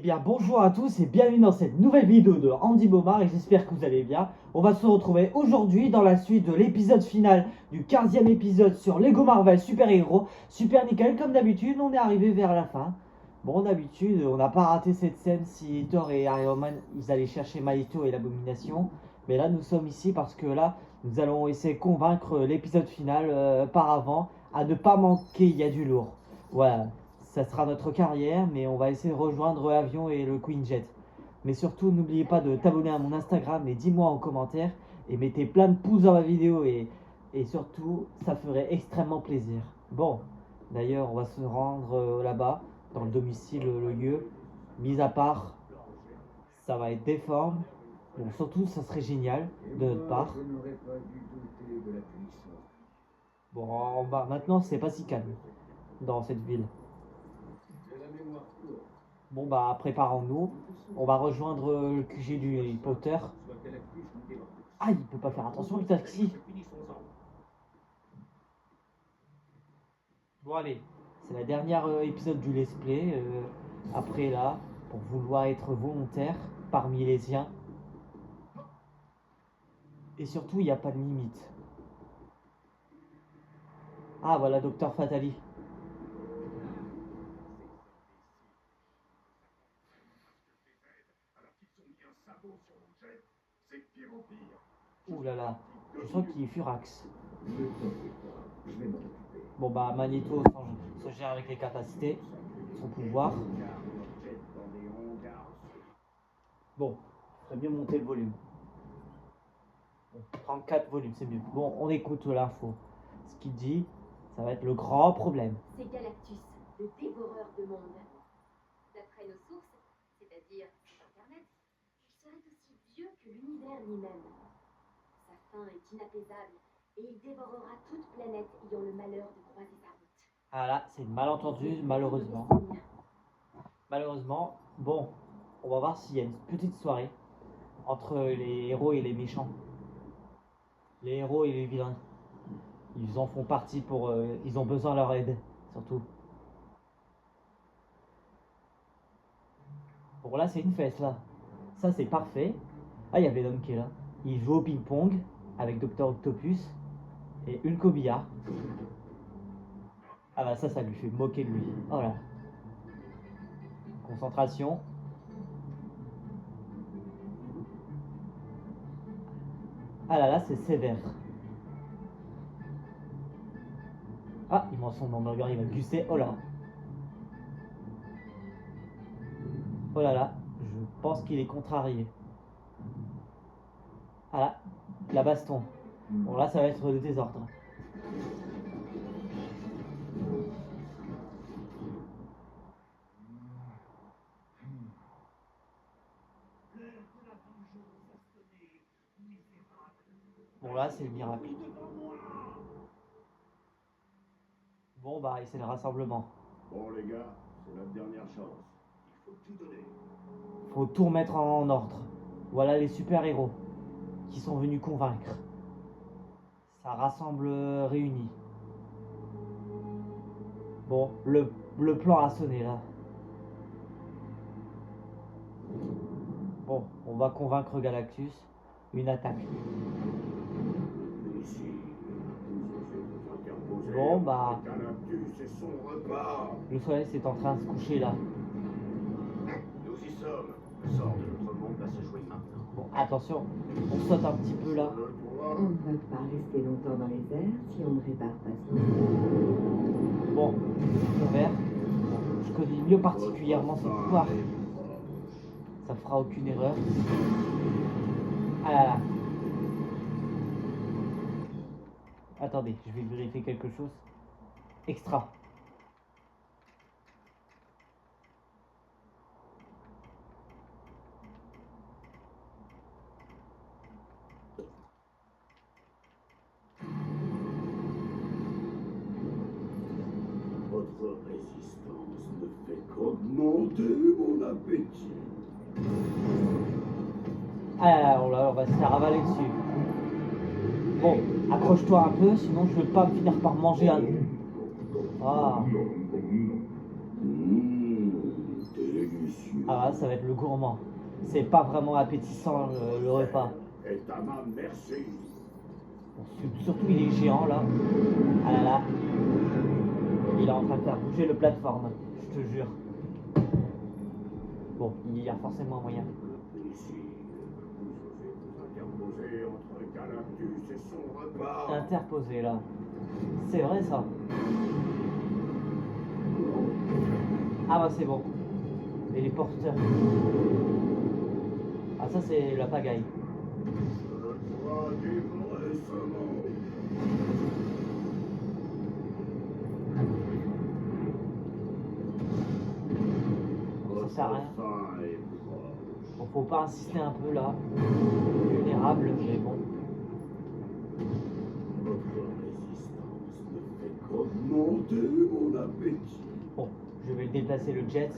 bien, bonjour à tous et bienvenue dans cette nouvelle vidéo de Andy Bomar et j'espère que vous allez bien. On va se retrouver aujourd'hui dans la suite de l'épisode final du 15e épisode sur Lego Marvel Super Héros. Super nickel, comme d'habitude, on est arrivé vers la fin. Bon, d'habitude, on n'a pas raté cette scène si Thor et Iron Man, ils allaient chercher Magneto et l'Abomination. Mais là, nous sommes ici parce que là, nous allons essayer de convaincre l'épisode final par avant à ne pas manquer, il y a du lourd. Voilà. Ça sera notre carrière, mais on va essayer de rejoindre l'avion et le Quinjet. Mais surtout, n'oubliez pas de t'abonner à mon Instagram et dis-moi en commentaire et mettez plein de pouces dans ma vidéo et surtout, ça ferait extrêmement plaisir. Bon, d'ailleurs, on va se rendre là-bas, dans le domicile, le lieu. Mis à part, ça va être déforme. Bon, surtout, ça serait génial de notre part. Bon, maintenant, c'est pas si calme dans cette ville. Bon bah préparons-nous, on va rejoindre le QG du Harry Potter. Ah, il peut pas faire attention le taxi. Bon allez, c'est la dernière épisode du let's play. Après là, pour vouloir être volontaire parmi les siens. Et surtout, il n'y a pas de limite. Ah voilà, Docteur Fatali. Ouh là là, je sens qu'il est furax. Bon bah Magneto se gère avec les capacités, son pouvoir. Bon, il faudrait mieux monter le volume. Bon, 34 volumes, c'est mieux. Bon, on écoute l'info. Ce qu'il dit, ça va être le grand problème. C'est Galactus, le dévoreur de monde. D'après nos sources, c'est-à-dire Internet, il serait aussi vieux que l'univers lui-même. Sa faim est inapaisable et il dévorera toute planète ayant le malheur de croiser sa route. Ah là, c'est une malentendu, malheureusement. Malheureusement, bon, on va voir s'il y a une petite soirée entre les héros et les méchants. Les héros et les vilains. Ils en font partie pour... ils ont besoin de leur aide, surtout. Bon là, c'est une fête, là. Ça, c'est parfait. Ah, il y a Venom qui est là. Il joue au ping-pong avec Dr Octopus et Hulk au billard. Ah bah ça lui fait moquer de lui. Oh là. Concentration. Ah là là, c'est sévère. Ah, il mange son hamburger, il va gusser. Oh là. Oh là là, je pense qu'il est contrarié. Ah là, la baston. Bon là, ça va être le désordre. Bon là, c'est le miracle. Bon bah, c'est le rassemblement. Bon les gars, c'est notre dernière chance. Il faut tout donner. Faut tout remettre en ordre. Voilà les super-héros qui sont venus convaincre. Ça rassemble réunis. Bon, le plan a sonné là. Bon, on va convaincre Galactus. Une attaque. Bon bah, le soleil c'est en train de se coucher là. Nous y sommes. Le sort de notre monde va se jouer maintenant. Bon, attention, on saute un petit peu là. On ne va pas rester longtemps dans les airs si on ne répare pas ça. Bon, le vert. Je connais mieux particulièrement ses pouvoirs. Ça fera aucune erreur. Ah là là. Attendez, je vais vérifier quelque chose. Extra. Votre résistance ne fait qu'augmenter mon appétit. Ah là là, on va se faire avaler dessus. Bon, accroche-toi un peu, sinon je vais pas finir par manger un... Ah. Délicieux. Ah, ça va être le gourmand. C'est pas vraiment appétissant le repas. Est à ma merci. Bon, surtout, il est géant là. Ah là là. Il est en train de faire bouger le plateforme, je te jure. Bon, il y a forcément un moyen. Ici, vous osez vous interposer entre Galactus et son repas. Interposé là. C'est vrai ça. Ah bah c'est bon. Et les porteurs. Ah ça c'est la pagaille. Je dois dévorer ce monde. Ça sert à rien. Votre fin est proche. Bon, faut pas insister un peu là. Vulnérable, mais bon. Votre résistance ne fait qu'augmenter mon appétit. Bon, je vais déplacer le jet.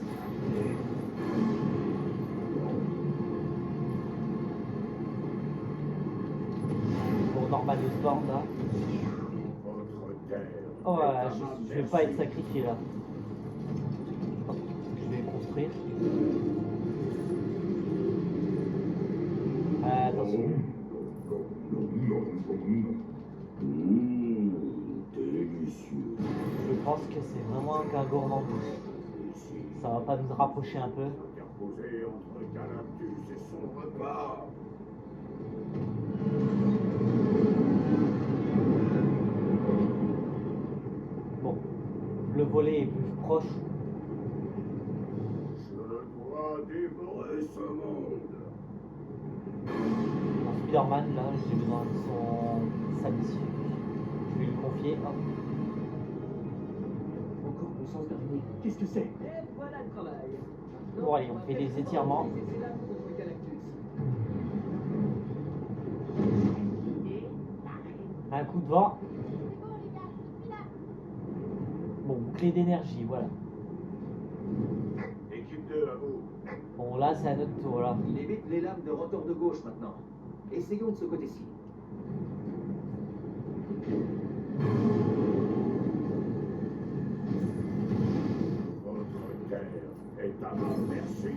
Pour normal de spawn là. Votre terre. Oh voilà, est à ma je vais pas être merci. sacrifié là. Hop, je vais construire. Attention. Délicieux. Je pense que c'est vraiment qu'un gourmandise. Ici, Ça va pas nous rapprocher un peu. interposé entre Galactus et son repas. Bon, le volet est plus proche. Je dois dévorer ce monde. Dans Spider-Man, là, j'ai besoin de sa mission. Je vais lui confier. Hop. Encore mon sens terminé. Qu'est-ce que c'est? Et voilà le travail. Bon, allez, on fait des étirements. C'est là contre Galactus. Un coup de vent. Bon, clé d'énergie, voilà. Équipe 2 à vous. Bon, là, c'est à notre tour, là. Il évite les lames de rotor de gauche maintenant. Essayons de ce côté-ci. Votre terre est à ma merci.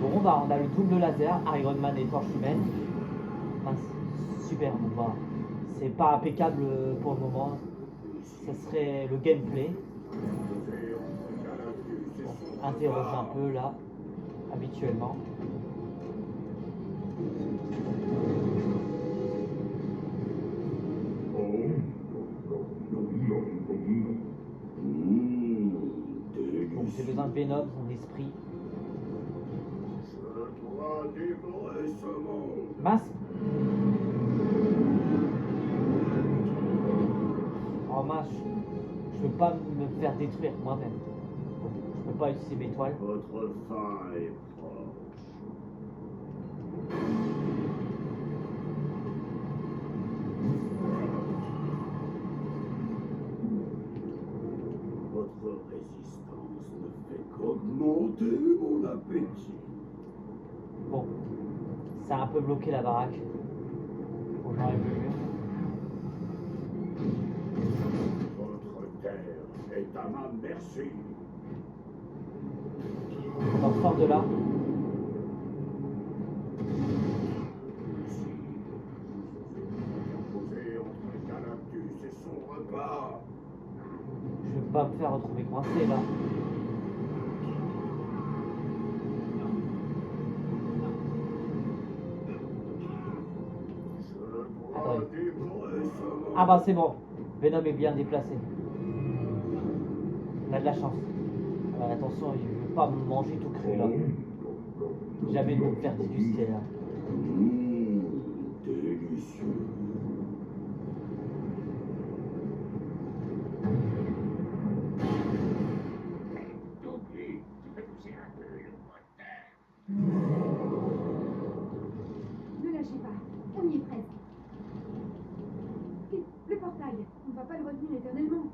Bon, bah, on a le double laser, Iron Man et Torche humaine. Enfin, super, bon, bah, c'est pas impeccable pour le moment. Ça serait le gameplay. Interposé entre Galactus et Bon, son interroge repas. un peu là, habituellement. Donc j'ai besoin de Venom, son esprit. Je dois dévorer ce monde. Mince. Oh mince, je veux pas me faire détruire moi-même. Donc, je peux pas utiliser mes toiles. Votre fin est proche. Votre résistance ne fait qu'augmenter mon appétit. Bon, ça a un peu bloqué la baraque. Bon, j'enlève le mur. Votre terre est à ma merci. On sort de là. Ici, interposé entre Galactus et son repas. Je veux pas me faire retrouver coincé là. Je dois Attendez. dévorer ce monde. Ah bah c'est bon, Venom est bien déplacé. On a de la chance. Attention, il veut pas me manger tout cru là. Jamais de me faire déguster là. Délicieux. Ne lâchez pas, on y est presque. Vite, le portail, on ne va pas le retenir éternellement.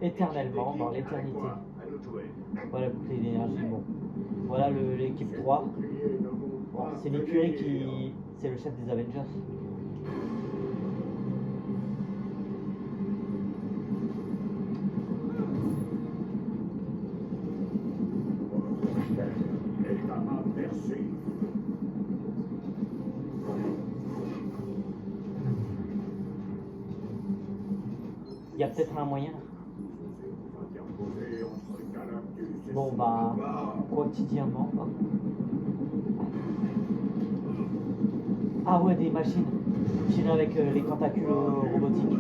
Éternellement, dans l'éternité. À nous de jouer. Voilà, bouclier d'énergie, bon. Voilà l'équipe 3. Bon, c'est l'écurie qui... C'est le chef des Avengers. Il y a peut-être un moyen. Interposé entre Galactus et Bon son bah, rempart. quotidiennement quoi. Ah ouais, des machines. Tirer avec les tentacules robotiques.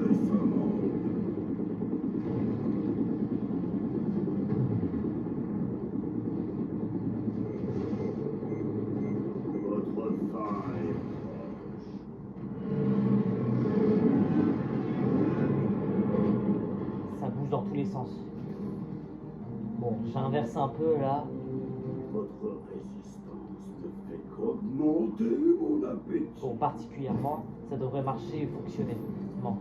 Votre fin est Ça bouge dans tous les sens. Bon, j'inverse un peu là. Votre résistance ne fait qu'augmenter mon appétit. Bon, particulièrement, ça devrait marcher et fonctionner. Bon.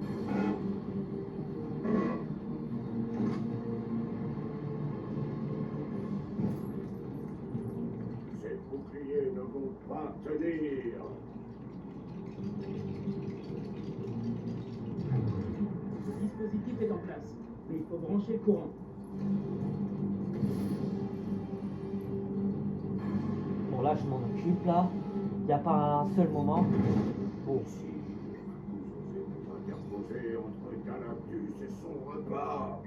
Ces boucliers ne vont pas tenir. Le dispositif est en place, mais il faut brancher le courant. Bon, là, je m'en occupe là. Il n'y a pas un seul moment. Bon. Si vous osez vous interposer entre Galactus et son repas.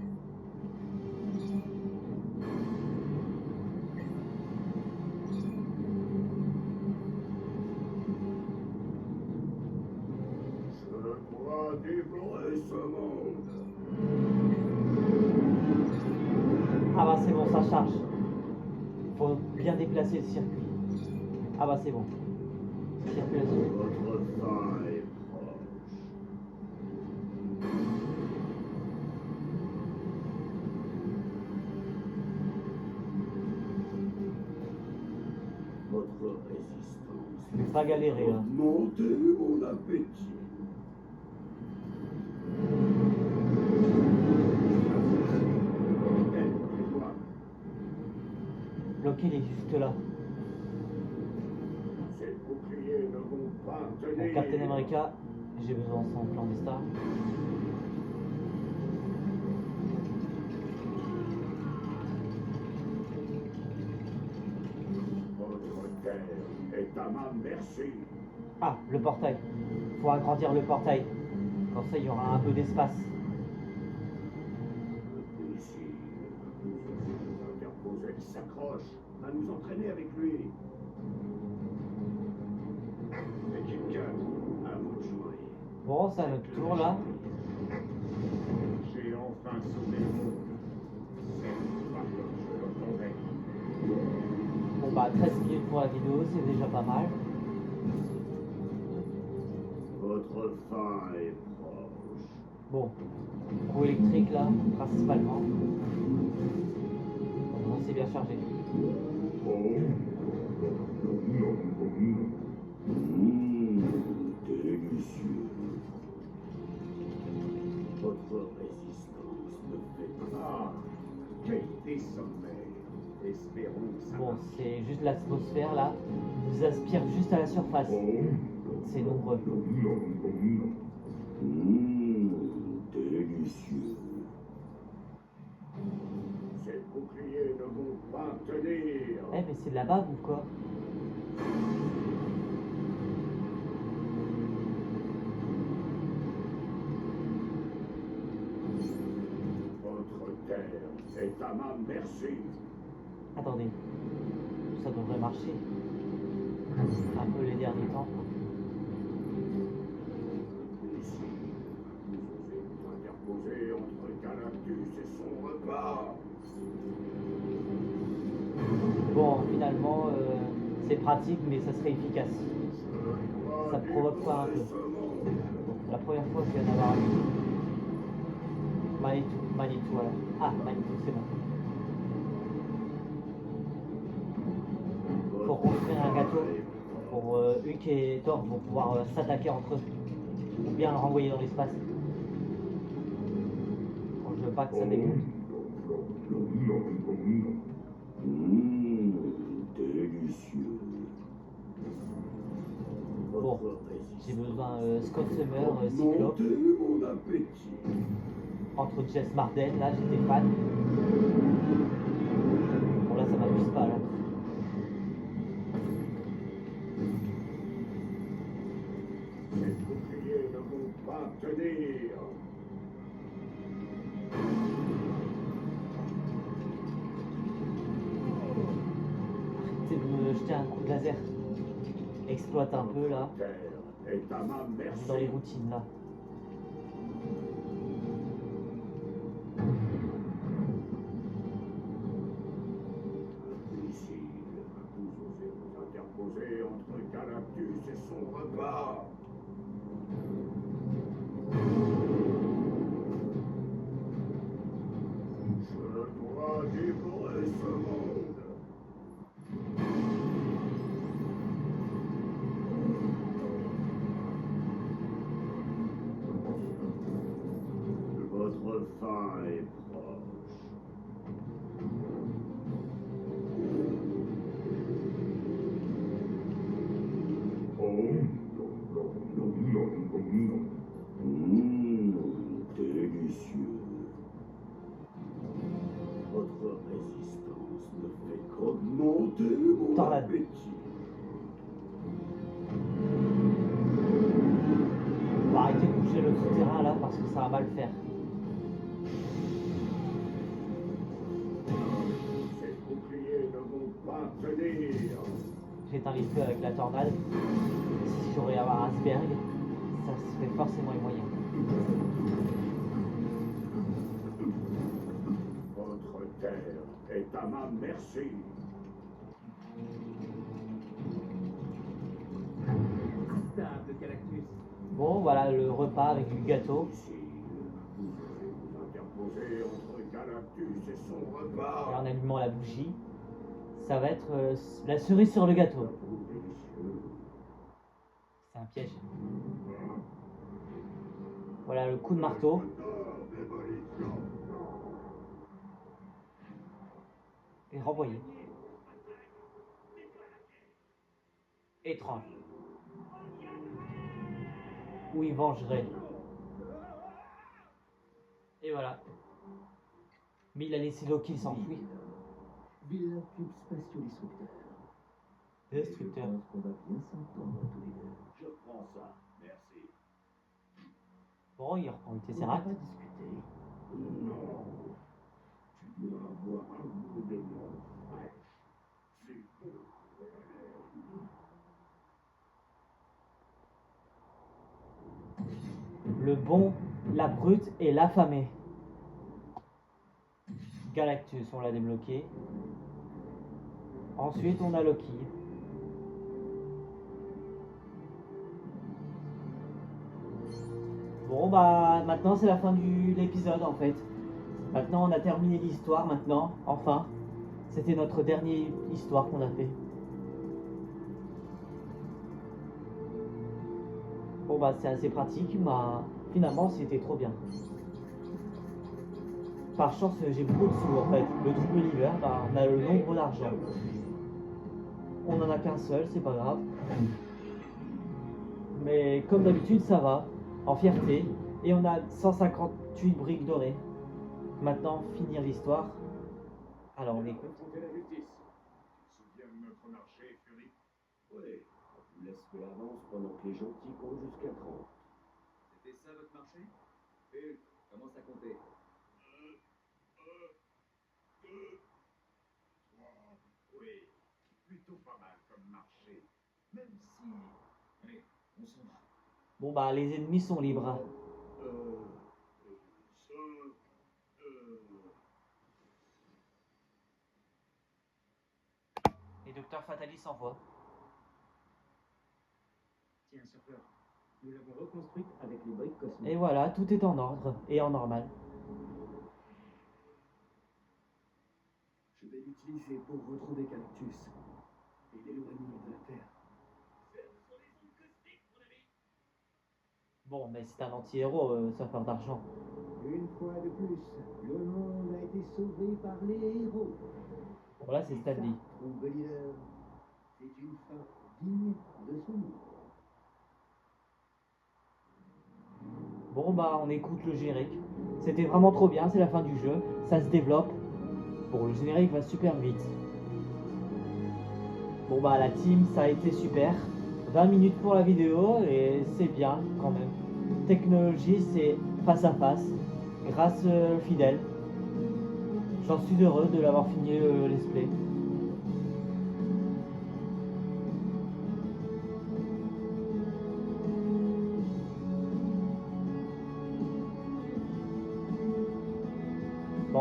Je dois dévorer ce monde. Ah bah c'est bon, ça charge. Faut bien déplacer le circuit. Ah bah c'est bon. Circulation. Votre fin est proche. Votre résistance Je vais pas galérer là. augmenter mon appétit. Aidez-moi. Bloqué, il est juste là. Ces boucliers ne vont pas Bon, tenir. Captain America, j'ai besoin de son plan de star. Votre terre est à ma merci. Ah, le portail. Faut agrandir le portail. Comme ça, il y aura un peu d'espace. Ici, vous osez vous interposer. Il s'accroche. Va nous entraîner avec lui. Équipe 4, à vous de jouer. Bon, c'est à notre tour là. J'ai enfin sauvé le monde. C'est pas comme je l'attendais. Bon bah 13 minutes pour la vidéo, c'est déjà pas mal. Votre fin est proche. Bon, roue électrique là, principalement. Bon, c'est bien chargé. Délicieux. Votre résistance me fait peur. Qualité sommeil. Espérons que ça Bon, marche. c'est juste l'atmosphère là. Il nous aspire juste à la surface. C'est nombreux. Délicieux. Ces boucliers ne vont pas tenir. Eh mais c'est de la bave ou quoi? Votre terre est à ma merci. Attendez, ça devrait marcher. Un peu les derniers temps. Ici, vous osez vous interposer entre Galactus et son repas. Bon, finalement, c'est pratique, mais ça serait efficace. Ça provoque pas un peu. La première fois, je viens d'avoir un Manitou, voilà. Ah, Manitou, c'est bon. Faut construire un gâteau pour Hulk et Thor vont pouvoir s'attaquer entre eux. Ou bien le renvoyer dans l'espace. Bon, je veux pas que ça dégoûte. Délicieux. Bon, j'ai besoin Scott Summer, Cyclope. Montez mon appétit. Entre Jess Marden, là j'étais fan. Bon là ça m'abuse pas là. Ces boucliers ne vont pas tenir. jeter un coup de laser. Exploite un peu là, Terre est à ma merci. dans les routines là. Imbécile, vous osez vous interposer entre Galactus et son repas. Je dois dévorer ce monde. Votre fin est proche. Oh, non, non, non, non, non, non. Délicieux. Votre résistance ne fait qu'augmenter mon Tornade. appétit. On va arrêter de bouger le souterrain là parce que ça va mal faire. Ces boucliers ne vont pas tenir. J'éteins les feux avec la tornade. Si j'aurais un iceberg, ça serait forcément les moyens. Votre terre est à ma merci. Stable, Galactus. Bon, voilà le repas avec du gâteau. Ici, vous osez vous interposer entre Galactus et son Et repas. en allumant la bougie, ça va être la cerise sur le gâteau. Délicieux. C'est un piège. Voilà le coup de marteau. Et renvoyé. Étrange. Où il vengerait. Et voilà. Mais il a laissé Loki s'enfuir. Vilain cube spatio-destructeur. Destructeur. Je pense qu'on va bien s'entendre tous les deux. Je prends ça, merci. Bon, il reprend le On va Tesseract. pas discuter. Non, tu dois avoir un bout de mon frère. C'est beau. Le bon, la brute et l'affamé. Galactus, on l'a débloqué. Ensuite, on a Loki. Bon, bah, maintenant, c'est la fin de l'épisode, en fait. Maintenant, on a terminé l'histoire, maintenant, enfin. C'était notre dernière histoire qu'on a fait. Bon, bah, c'est assez pratique, mais finalement, c'était trop bien. Par chance, j'ai beaucoup de sous, en fait. Le trou de l'hiver, bah, on a le nombre d'argent. On n'en a qu'un seul, c'est pas grave. Mais comme d'habitude, ça va. En fierté. Et on a 158 briques dorées. Maintenant, finir l'histoire. Alors, on écoute. Affronter la justice. Tu te souviens de notre marché, Fury? Oui, on vous laisse faire l'avance pendant que les gentils comptent jusqu'à 30. C'était ça votre marché? Et commence à compter. 3. Oui, plutôt pas mal comme marché. Même si... Allez, on s'en va. Bon, bah, les ennemis sont libres. ça... Et Docteur Fatalis s'envoie. Tiens, surfeur. Nous l'avons reconstruite avec les briques cosmiques. Et voilà, tout est en ordre et en normal. Je vais l'utiliser pour retrouver Galactus et l'éloigner de la Terre. Bon, mais c'est un anti-héros, surfeur d'argent. Une fois de plus, le monde a été sauvé par les héros. Bon, là, c'est Stanley. Trouve leader. C'est une fin digne de son nom. Bon, bah, on écoute le générique. C'était vraiment trop bien, c'est la fin du jeu. Ça se développe. Bon, le générique va super vite. Bon, bah, la team, ça a été super. 20 minutes pour la vidéo et c'est bien quand même. Technologie, c'est face à face. Grâce fidèle. J'en suis heureux de l'avoir fini le let's play.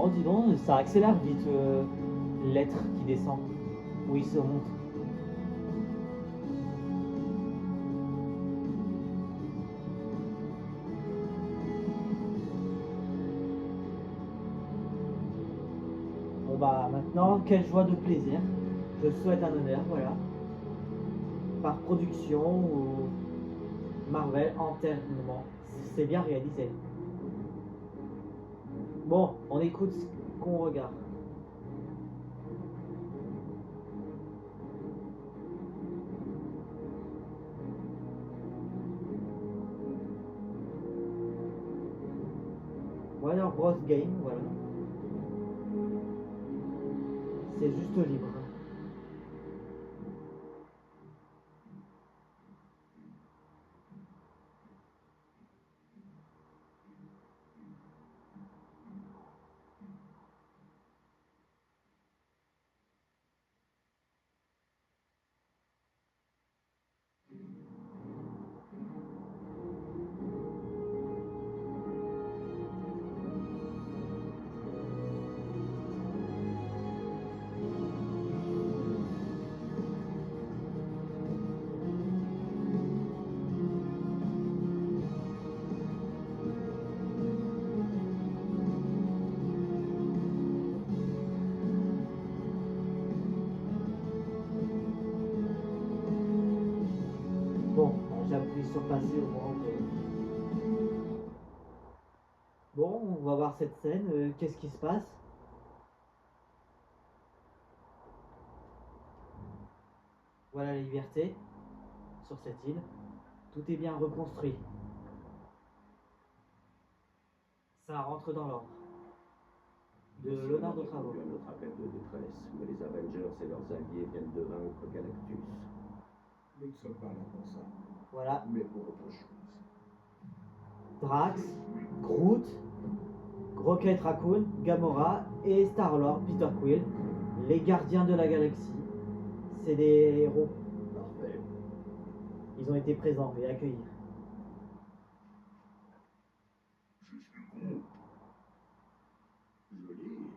Oh, dis donc, ça accélère vite l'être qui descend. Ou il se monte. Bon bah maintenant, quelle joie de plaisir. Je souhaite un honneur, voilà. Par production ou Marvel entièrement. C'est bien réalisé. Bon, on écoute ce qu'on regarde. Warner Bros Game, voilà. C'est juste libre. Bon, j'appuie sur passer au moins. Bon, on va voir cette scène. Qu'est-ce qui se passe? Voilà la liberté sur cette île. Tout est bien reconstruit. Ça rentre dans l'ordre. De Leonardo Travaux. Un autre appel de détresse, mais les Avengers et leurs alliés viennent de vaincre Galactus. Nous ne sommes pas là pour ça, Voilà. mais pour autre chose. Drax, Groot, Rocket Raccoon, Gamora et Star-Lord, Peter Quill, les gardiens de la galaxie. C'est des héros. Parfait. Ils ont été présents et accueillis. Je suis con. Joli.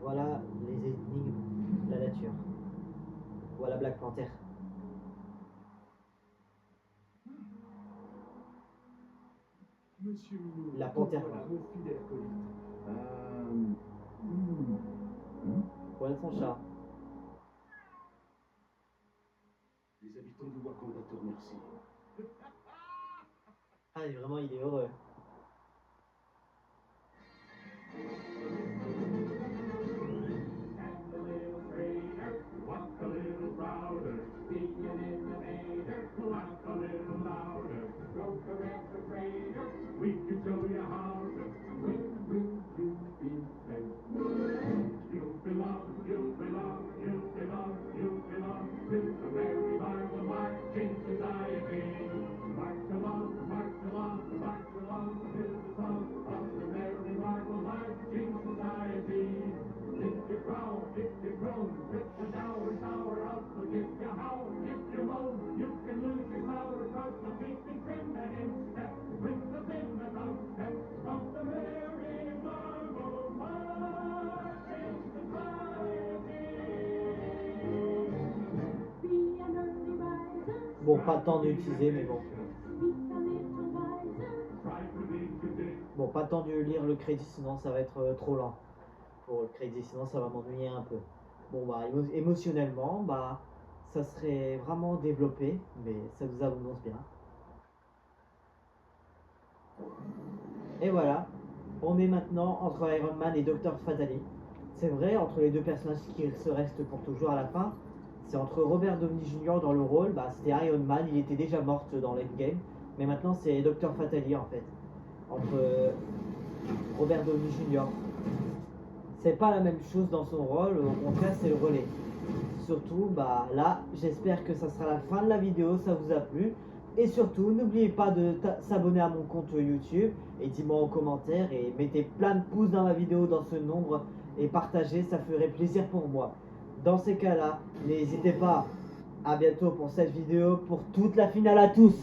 Voilà les énigmes de la nature. Voilà Black Panther. Monsieur Minou, La panthère voilà noire. mon fidèle acolyte. Voilà son chat. Les habitants de Wakanda te remercient. Ah, vraiment, il est heureux. Bon, pas le temps d'utiliser, mais bon. Bon, pas le temps de lire le crédit, sinon ça va être trop lent. Pour le crédit, sinon ça va m'ennuyer un peu. Bon, bah, émotionnellement, bah, ça serait vraiment développé, mais ça vous annonce bien. Et voilà, on est maintenant entre Iron Man et Dr. Fatali. C'est vrai, entre les deux personnages qui se restent pour toujours à la fin, c'est entre Robert Downey Jr. dans le rôle, bah, c'était Iron Man, il était déjà mort dans l'Endgame, mais maintenant c'est Dr. Fatali en fait, entre Robert Downey Jr. C'est pas la même chose dans son rôle, au contraire c'est le relais. Surtout, bah là, j'espère que ça sera la fin de la vidéo, ça vous a plu. Et surtout, n'oubliez pas de s'abonner à mon compte YouTube et dis-moi en commentaire et mettez plein de pouces dans ma vidéo dans ce nombre et partagez, ça ferait plaisir pour moi. Dans ces cas-là, n'hésitez pas. À bientôt pour cette vidéo, pour toute la finale à tous.